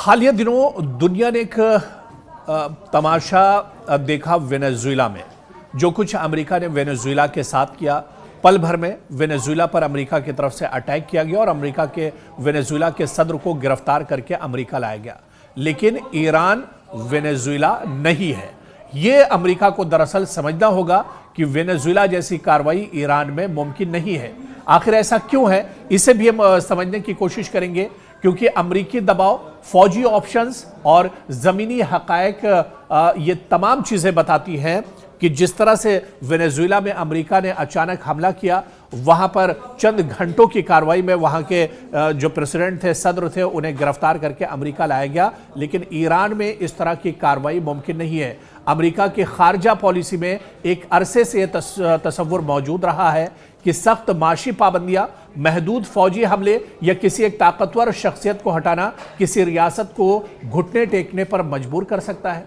हालिया दिनों दुनिया ने एक तमाशा देखा वेनेजुएला में। जो कुछ अमेरिका ने वेनेजुएला के साथ किया, पल भर में वेनेजुएला पर अमेरिका की तरफ से अटैक किया गया और अमेरिका के वेनेजुएला के सदर को गिरफ्तार करके अमेरिका लाया गया। लेकिन ईरान वेनेजुएला नहीं है। ये अमेरिका को दरअसल समझना होगा कि वेनेजुएला जैसी कार्रवाई ईरान में मुमकिन नहीं है। आखिर ऐसा क्यों है, इसे भी हम समझने की कोशिश करेंगे, क्योंकि अमेरिकी दबाव, फौजी ऑप्शंस और जमीनी हकायक ये तमाम चीजें बताती हैं कि जिस तरह से वेनेजुएला में अमेरिका ने अचानक हमला किया, वहां पर चंद घंटों की कार्रवाई में वहां के जो प्रेसिडेंट थे, सदर थे, उन्हें गिरफ्तार करके अमेरिका लाया गया। लेकिन ईरान में इस तरह की कार्रवाई मुमकिन नहीं है। अमेरिका की खारजा पॉलिसी में एक अरसे से यह तस्वुर मौजूद रहा है कि सख्त माशी पाबंदियां, महदूद फौजी हमले या किसी एक ताकतवर शख्सियत को हटाना किसी रियासत को घुटने टेकने पर मजबूर कर सकता है।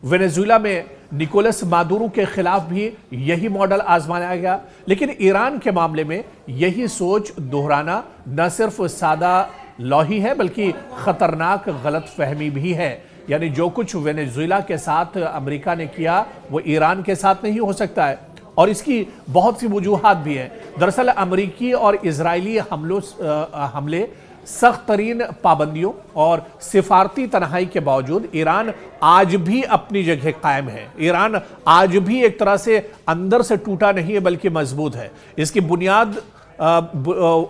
वेनेजुएला में निकोलस मादुरो के खिलाफ भी यही मॉडल आजमाया गया। लेकिन ईरान के मामले में यही सोच दोहराना न सिर्फ सादा लौही है, बल्कि खतरनाक गलतफहमी भी है। यानी जो कुछ वेनेजुएला के साथ अमेरिका ने किया, वो ईरान के साथ नहीं हो सकता है, और इसकी बहुत सी वजूहात भी हैं। दरअसल अमेरिकी और इजरायली हमले, सख्त तरीन पाबंदियों और सिफारती तन्हाई के बावजूद ईरान आज भी अपनी जगह कायम है। ईरान आज भी एक तरह से अंदर से टूटा नहीं है, बल्कि मजबूत है। इसकी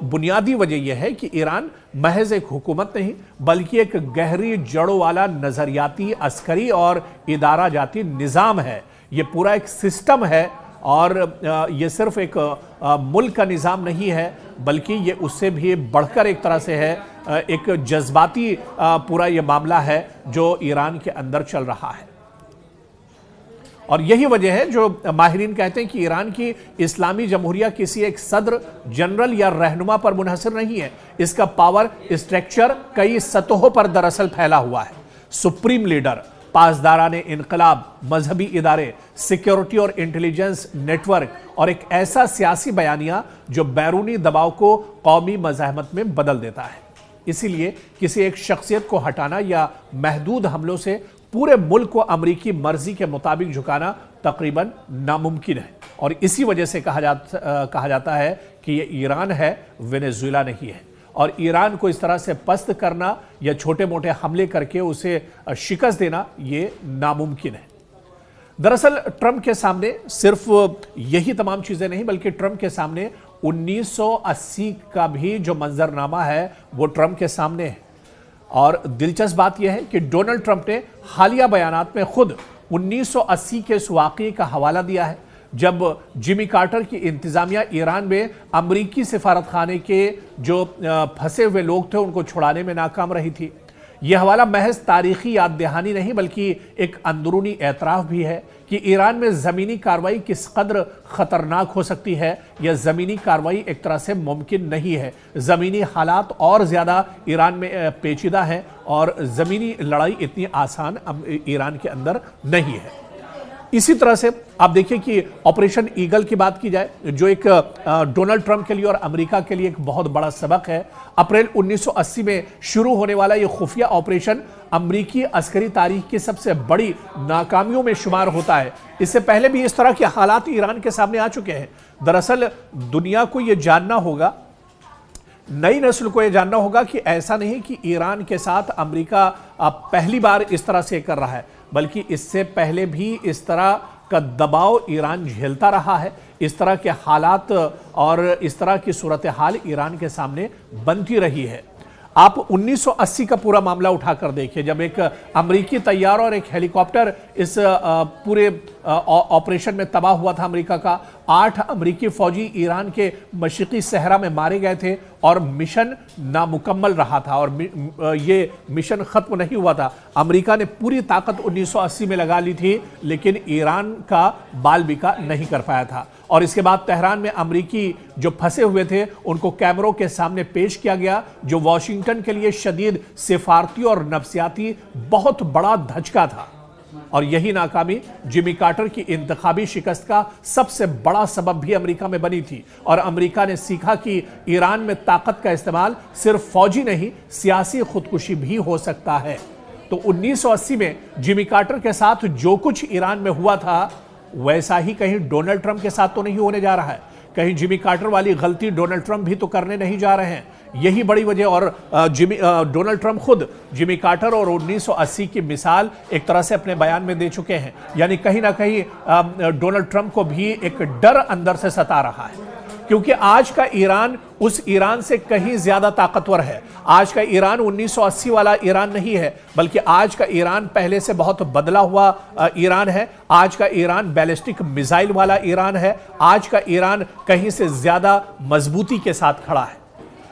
बुनियादी वजह यह है कि ईरान महज एक हुकूमत नहीं, बल्कि एक गहरी जड़ों वाला नजरियाती, अस्करी और इदारा जाती निज़ाम है। ये पूरा एक सिस्टम है, और ये सिर्फ एक मुल्क का निज़ाम नहीं है, बल्कि ये उससे भी बढ़कर एक तरह से है। एक जज्बाती पूरा ये मामला है जो ईरान के अंदर चल रहा है। और यही वजह है जो माहिरीन कहते हैं कि ईरान की इस्लामी जमहूरिया किसी एक सदर, जनरल या रहनुमा पर मुनहसर नहीं है। इसका पावर स्ट्रक्चर कई सतहों पर दरअसल फैला हुआ है। सुप्रीम लीडर, पासदाराने इनकलाब, मजहबी इदारे, सिक्योरिटी और इंटेलिजेंस नेटवर्क, और एक ऐसा सियासी बयानिया जो बैरूनी दबाव को कौमी मज़ाहमत में बदल देता है। इसीलिए किसी एक शख्सियत को हटाना या महदूद हमलों से पूरे मुल्क को अमरीकी मर्जी के मुताबिक झुकाना तकरीबन नामुमकिन है। और इसी वजह से कहा जाता है कि ये ईरान है, वेनेजुएला नहीं है। और ईरान को इस तरह से पस्त करना या छोटे मोटे हमले करके उसे शिकस्त देना, ये नामुमकिन है। दरअसल ट्रंप के सामने सिर्फ यही तमाम चीजें नहीं, बल्कि ट्रंप के सामने 1980 का भी जो मंजरनामा है, वो ट्रंप के सामने है। और दिलचस्प बात यह है कि डोनाल्ड ट्रंप ने हालिया बयानात में खुद 1980 के उस वाक़ये का हवाला दिया है, जब जिमी कार्टर की इंतजामिया ईरान में अमरीकी सिफारतखाने के जो फंसे हुए लोग थे, उनको छुड़ाने में नाकाम रही थी। यह हवाला महज तारीखी याद दहानी नहीं, बल्कि एक अंदरूनी एतराफ़ भी है कि ईरान में ज़मीनी कार्रवाई किस कदर ख़तरनाक हो सकती है, या ज़मीनी कार्रवाई एक तरह से मुमकिन नहीं है। ज़मीनी हालात और ज़्यादा ईरान में पेचीदा हैं, और ज़मीनी लड़ाई इतनी आसान ईरान के अंदर नहीं है। इसी तरह से आप देखिए कि ऑपरेशन ईगल की बात की जाए, जो एक डोनाल्ड ट्रंप के लिए और अमेरिका के लिए एक बहुत बड़ा सबक है। अप्रैल 1980 में शुरू होने वाला ये खुफिया ऑपरेशन अमेरिकी अस्करी तारीख की सबसे बड़ी नाकामियों में शुमार होता है। इससे पहले भी इस तरह के हालात ईरान के सामने आ चुके हैं। दरअसल दुनिया को ये जानना होगा, नई नस्ल को यह जानना होगा कि ऐसा नहीं कि ईरान के साथ अमेरिका पहली बार इस तरह से कर रहा है, बल्कि इससे पहले भी इस तरह का दबाव ईरान झेलता रहा है। इस तरह के हालात और इस तरह की सूरत हाल ईरान के सामने बनती रही है। आप 1980 का पूरा मामला उठाकर देखिए, जब एक अमेरिकी तैयार और एक हेलीकॉप्टर इस पूरे ऑपरेशन में तबाह हुआ था अमेरिका का। 8 अमेरिकी फौजी ईरान के मशरिकी सहरा में मारे गए थे, और मिशन नामुकम्मल रहा था, और ये मिशन खत्म नहीं हुआ था। अमेरिका ने पूरी ताकत 1980 में लगा ली थी, लेकिन ईरान का बाल बिका नहीं कर पाया था। और इसके बाद तेहरान में अमेरिकी जो फंसे हुए थे, उनको कैमरों के सामने पेश किया गया, जो वॉशिंगटन के लिए शदीद सिफारती और नफ्सियाती बहुत बड़ा धचका था। और यही नाकामी जिमी कार्टर की इंतखाबी शिकस्त का सबसे बड़ा सबब भी अमेरिका में बनी थी। और अमेरिका ने सीखा कि ईरान में ताकत का इस्तेमाल सिर्फ फौजी नहीं, सियासी खुदकुशी भी हो सकता है। तो 1980 में जिमी कार्टर के साथ जो कुछ ईरान में हुआ था, वैसा ही कहीं डोनाल्ड ट्रंप के साथ तो नहीं होने जा रहा है। कहीं जिमी कार्टर वाली गलती डोनाल्ड ट्रंप भी तो करने नहीं जा रहे हैं। यही बड़ी वजह, और डोनाल्ड ट्रंप खुद जिमी कार्टर और 1980 की मिसाल एक तरह से अपने बयान में दे चुके हैं। यानी कहीं ना कहीं डोनाल्ड ट्रंप को भी एक डर अंदर से सता रहा है, क्योंकि आज का ईरान उस ईरान से कहीं ज्यादा ताकतवर है। आज का ईरान 1980 वाला ईरान नहीं है, बल्कि आज का ईरान पहले से बहुत बदला हुआ ईरान है। आज का ईरान बैलिस्टिक मिसाइल वाला ईरान है। आज का ईरान कहीं से ज्यादा मजबूती के साथ खड़ा है।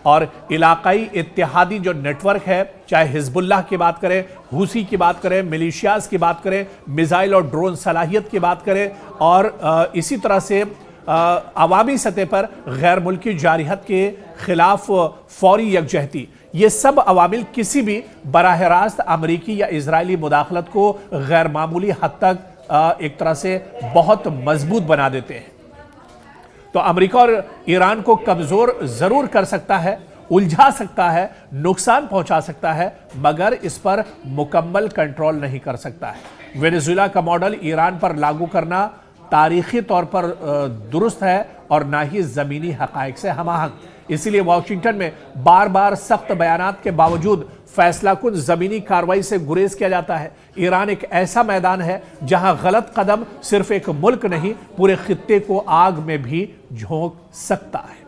और इलाकाई इत्तेहादी जो नेटवर्क है, चाहे हिजबुल्लाह की बात करें, हुसी की बात करें, मिलिशियाज की बात करें, मिसाइल और ड्रोन सलाहियत की बात करें, और इसी तरह से अवामी सतह पर गैर मुल्की जारिहत के खिलाफ फौरी यकजहती, ये सब अवामिल किसी भी बराह रास्त अमरीकी या इजरायली मुदाखलत को गैर मामूली हद तक एक तरह से बहुत मजबूत बना देते हैं। तो अमेरिका और ईरान को कमजोर जरूर कर सकता है, उलझा सकता है, नुकसान पहुंचा सकता है, मगर इस पर मुकम्मल कंट्रोल नहीं कर सकता है। वेनेजुएला का मॉडल ईरान पर लागू करना तारीखी तौर पर दुरुस्त है और ना ही जमीनी हकायक से हमाहंग। इसीलिए वाशिंगटन में बार बार सख्त बयानात के बावजूद फैसला कुन जमीनी कार्रवाई से गुरेज किया जाता है। ईरान एक ऐसा मैदान है जहां गलत कदम सिर्फ एक मुल्क नहीं, पूरे खित्ते को आग में भी झोंक सकता है।